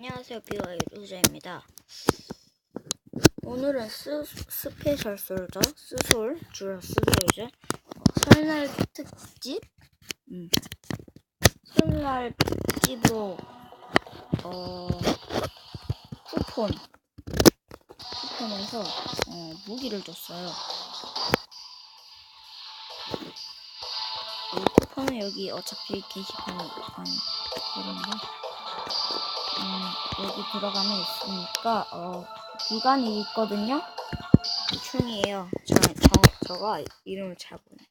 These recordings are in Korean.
안녕하세요, 비와의 루저입니다. 오늘은 스페셜 솔저, 스솔, 줄여 스솔이죠. 설날 특집, 설날 특집으로 쿠폰에서 무기를 줬어요. 이 쿠폰은 여기 어차피 게시판에 그런데 여기 들어가면 있으니까 기간이 있거든요. 총이에요. 저가 이름을 잘 모르네.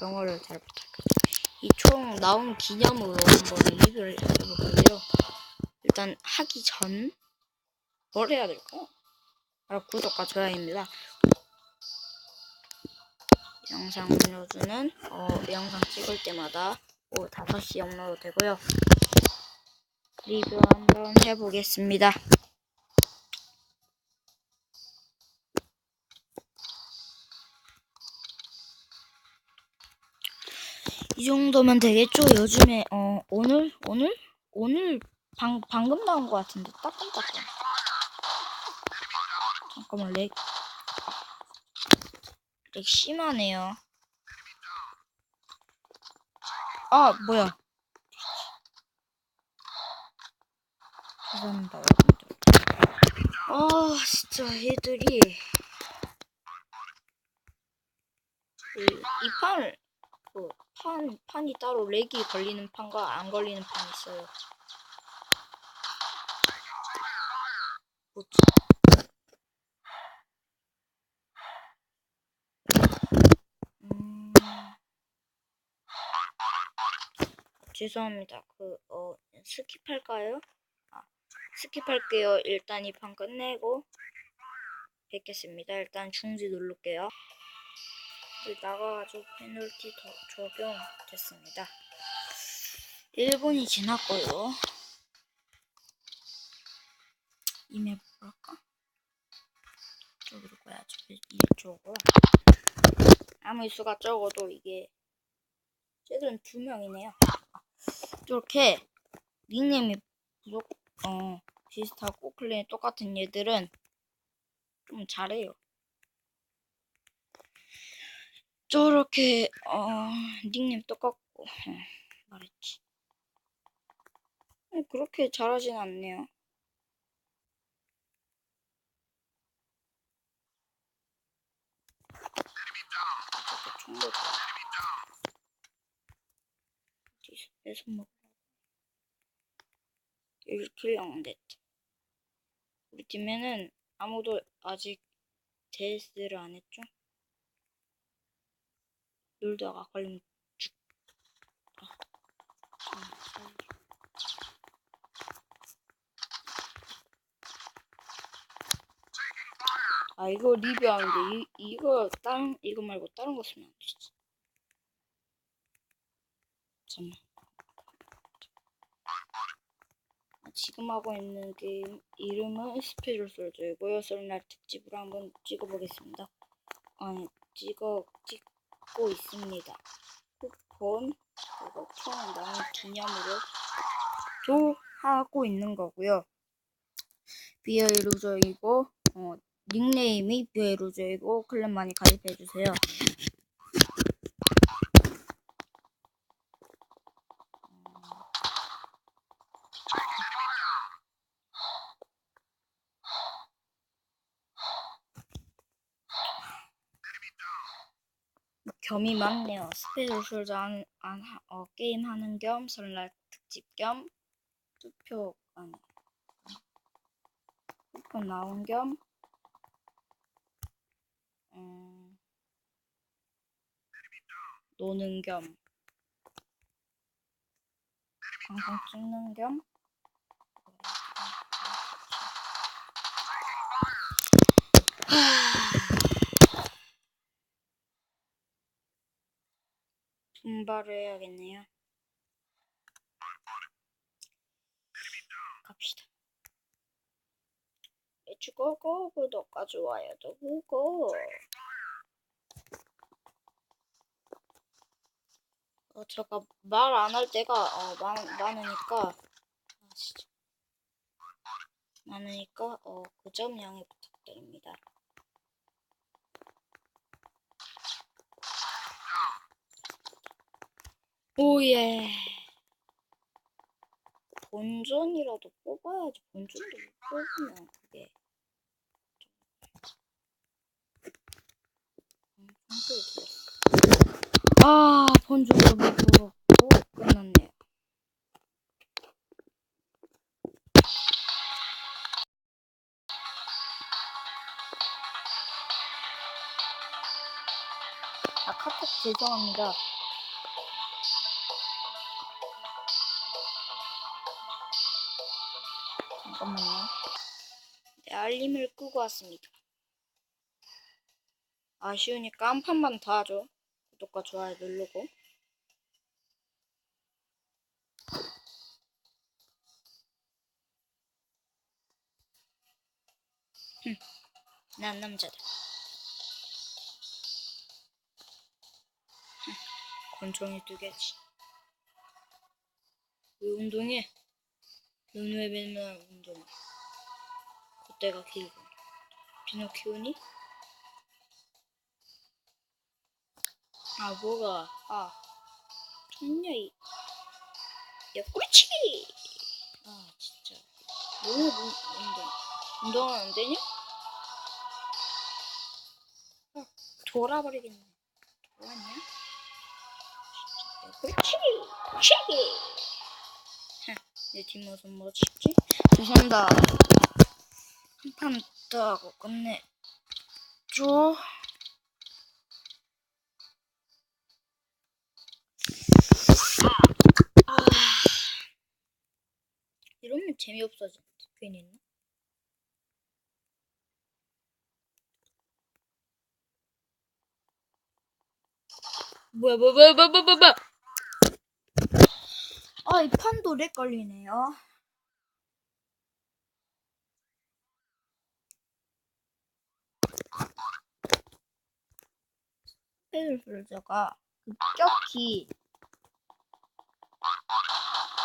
영어를 잘 부탁드립니다. 이 총 나온 기념으로 한번 리뷰를 해볼게요. 일단 하기 전 뭘 해야 될까? 바로 구독과 좋아요입니다. 영상 업로드는 영상 찍을 때마다 오후 5시 업로드 되고요. 리뷰 한번 해보겠습니다. 이 정도면 되겠죠? 요즘에 오늘 방금 나온 것 같은데 따끔따끔. 잠깐만 렉 심하네요. 아 뭐야? 죄송합니다 여러분들. 진짜 얘들이 이 판이 따로 렉이 걸리는 판과 안 걸리는 판이 있어요. 뭐지? 죄송합니다. 스킵할까요? 스킵할게요. 일단 이 판 끝내고 뵙겠습니다. 일단 중지 누를게요. 나가가지고 페널티 적용됐습니다. 1분이 지났고요. 이메일 볼까? 이쪽으로 가야지. 이쪽으로. 아무리 수가 적어도 이게 쟤들은 2명이네요. 이렇게 닉네임이 비슷하고 클랜이 똑같은 얘들은 좀 잘해요. 저렇게 닉네임 똑같고 말했지. 그렇게 잘하진 않네요. 총도 내 손목 여기 킬령 됐. 우리 팀에는 아무도 아직 데스를 안 했죠? 놀다가 걸리면 죽. 이거 리뷰하는데 이거 말고 다른 거 쓰면 안 되지. 잠깐만. 지금 하고 있는 게임 이름은 스페셜 솔저이고요. 설날 특집으로 한번 찍어보겠습니다. 찍고 있습니다. 쿠폰 그리고 총 나온 기념으로 하고 있는 거고요. 비엘 루저이고 닉네임이 비엘 루저이고 클랜 많이 가입해주세요. 겸이 많네요. 스페셜 솔저 게임 하는 겸 설날 특집 겸 쿠폰 나온 겸 노는 겸 방송 찍는 겸 분발을 해야겠네요. 갑시다. 렛츠고고 구독과 좋아요도 보고 제가 말 안 할 때가 많으니까 진짜 많으니까 그 점 양해 부탁드립니다. 오예. 본전이라도 뽑아야지. 본전도 못 뽑으면 그게 상태를 들었어. 아, 본전도 못 뽑았고 끝났네요. 아, 카톡 죄송합니다. 잠깐만요. 네, 알림을 끄고 왔습니다. 아쉬우니까 한 판만 더 하죠. 구독과 좋아요 누르고. 난 남자다. 권총이 2개지. 왜 운동해? 넌 왜 맨날 운동해? 콧대가 길고. 피노키오니? 아, 뭐가? 아, 좋냐, 이. 야, 꿀치기! 아, 진짜. 너무 운동은 안 되냐? 아, 돌아버리겠네. 돌았냐? 야, 꿀치기! 꿀치기! 내 뒷모습 멋있지? 죄송합니다. 한 판 더 하고 끝내줘. 아, 이러면 재미없어져. 괜히 했나? 뭐야. 아, 이 판도 렉 걸리네요. 스펠플저가 급격히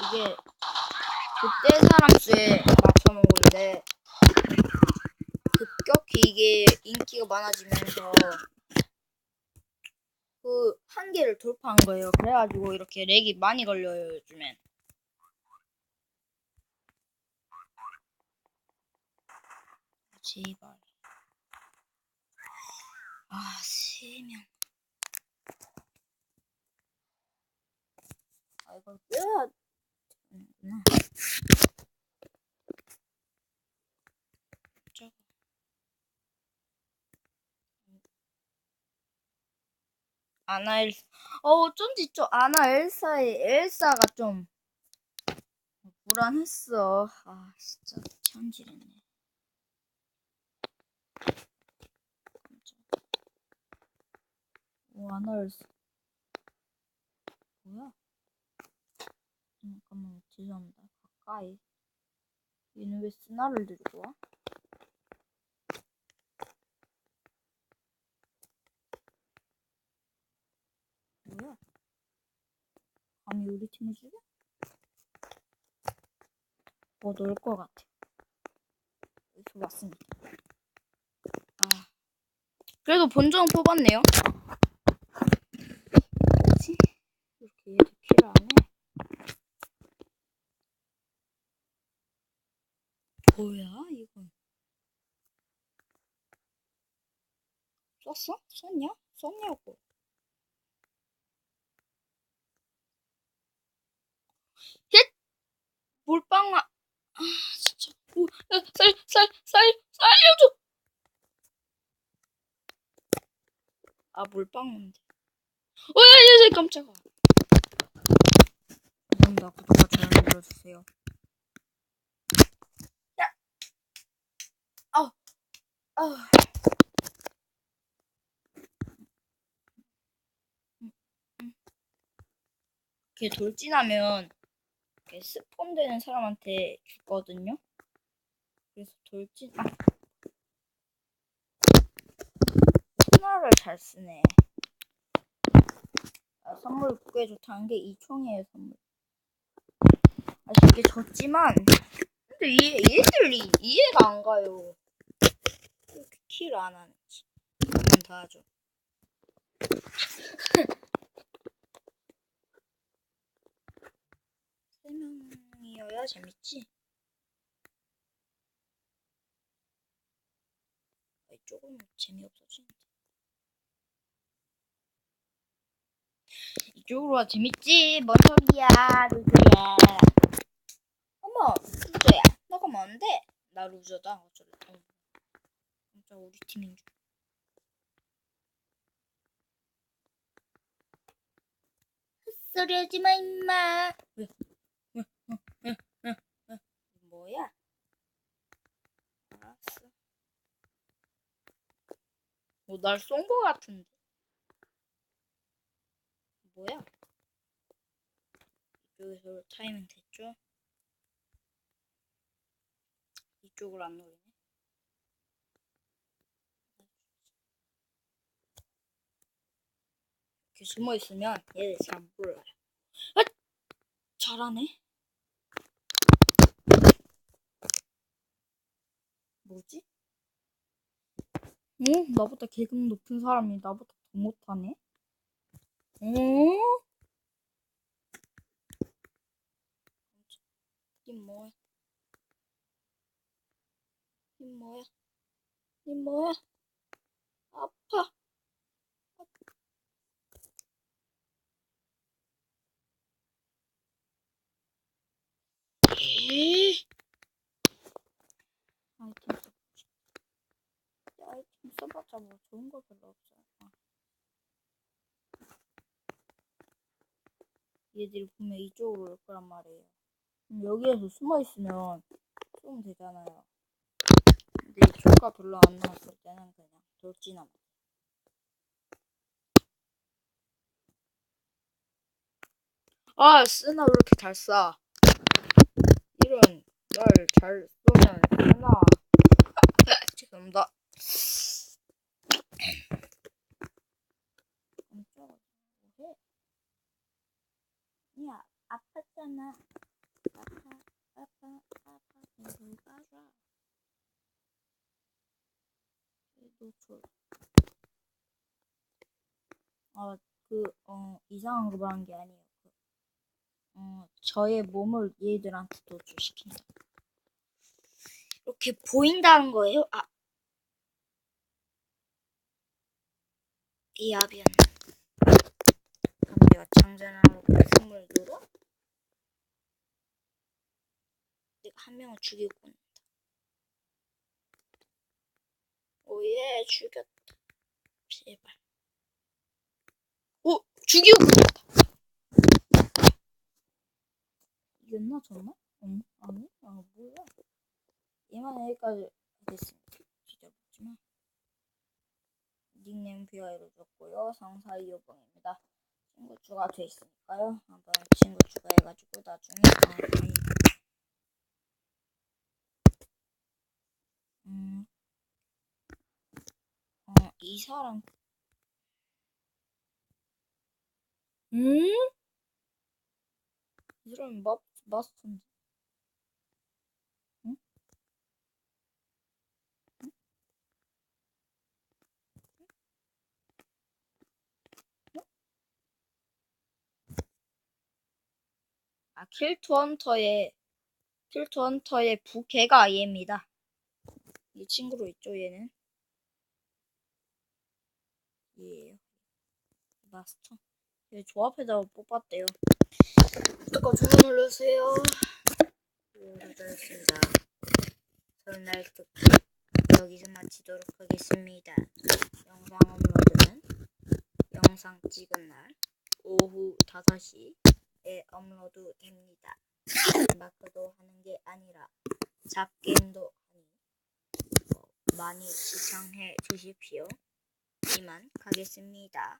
이게 그때 사람 수에 맞춰놓은 건데 급격히 이게 인기가 많아지면서 그 한계를 돌파한 거예요. 그래가지고 이렇게 렉이 많이 걸려요, 요즘엔. 제발. 아, 3명. 아, 이걸 빼야 되는구나. 저거. 어쩐지 좀 엘사가 좀 불안했어. 아, 진짜 천지랬네. 아나엘사. 뭐야? 잠깐만, 죄송합니다. 가까이. 얘는 왜 스나를 들고 와? 뭐야? 감히 우리 팀을 죽여? 넣을 것 같아. 여기서 왔습니다. 아, 그래도 본전 뽑았네요. 뭐지? 이렇게 얘도 킬을 안 해? 뭐야, 이건? 썼어? 썼냐? 썼냐고. 힛! 몰빵아. 아, 진짜. 오, 야, 살려줘! 아, 몰빵인데. 야, 깜짝아. 감사합니다. 구독과 좋아요 눌러주세요. 야! 아우. 이렇게 돌진하면 이렇게 스폰되는 사람한테 죽거든요. 그래서 스나를 잘 쓰네. 아, 선물 꽤 좋다는 게 이 총이에요, 선물. 아쉽게 졌지만 근데 근데 얘들이 이해가 안 가요. 왜 이렇게 킬을 안 하는지. 한번 더 하죠. 세 명이어야 재밌지? 조금 재미없어지는데. 이쪽으로 와 재밌지? 뭔 소리야, 루즈야. 어머, 루즈야. 너가 뭔데? 나 루즈다. 어쩌래. 진짜 우리 팀인 줄. 헛소리 하지 마, 임마. 왜? 뭐야? 알았어. 날 쏜 거 같은데. 뭐야? 이쪽에서 타이밍 됐죠? 이쪽을 안 노리네. 이렇게 숨어 있으면 얘들 잘 안 불러요. 아! 잘하네. 뭐지? 나보다 계급 높은 사람이 나보다 더 못하네? 님 뭐야? 님 뭐야? 님 뭐야? 아파. 에이. 아이템 써봤자 뭐 좋은 거 별로 없어요. 얘들이 보면 이쪽으로 올 거란 말이에요. 여기에서 숨어 있으면 쏘면 되잖아요. 근데 이쪽가 별로 안 나왔을 때는 그냥 돌진하면. 아, 쓰나 왜 이렇게 잘 쏴? 이런 날 잘 쏘면 쓰나. 죄송합니다. 뭐해? 야, 아팠잖아. 아파. 계속 가자. 노출. 이상한 거 말한 게 아니에요. 저의 몸을 얘들한테 노출시킨다. 이렇게 보인다는 거예요? 이 아비언. 그럼 내가 장전하고 숨을 눌러? 내가 한 명을 죽이고 있다. 오예, 죽였다. 제발. 오, 죽이고 있다. 이겼나 정말? 아니? 뭐야? 얘만 여기까지 하겠습니다. 진짜 묻지마. 닉네임 비하이로 줬고요. 상사 이호봉입니다. 친구 추가돼 있으니까요. 한번 친구 추가해가지고 나중에 이 사람 이 사람이 마스터인데. 응? 킬투 헌터의 부캐가 얘입니다. 이 친구로 있죠, 얘는. 얘예요. 마스터. 얘 조합에다가 뽑았대요. 잠깐 주문 눌러주세요. 잘했습니다. 설날 특집 여기서 마치도록 하겠습니다. 영상 업로드는 영상 찍은 날 오후 5시에 업로드됩니다. 마크도 하는 게 아니라 잡게임도 하니 많이 시청해 주십시오. 이만 가겠습니다.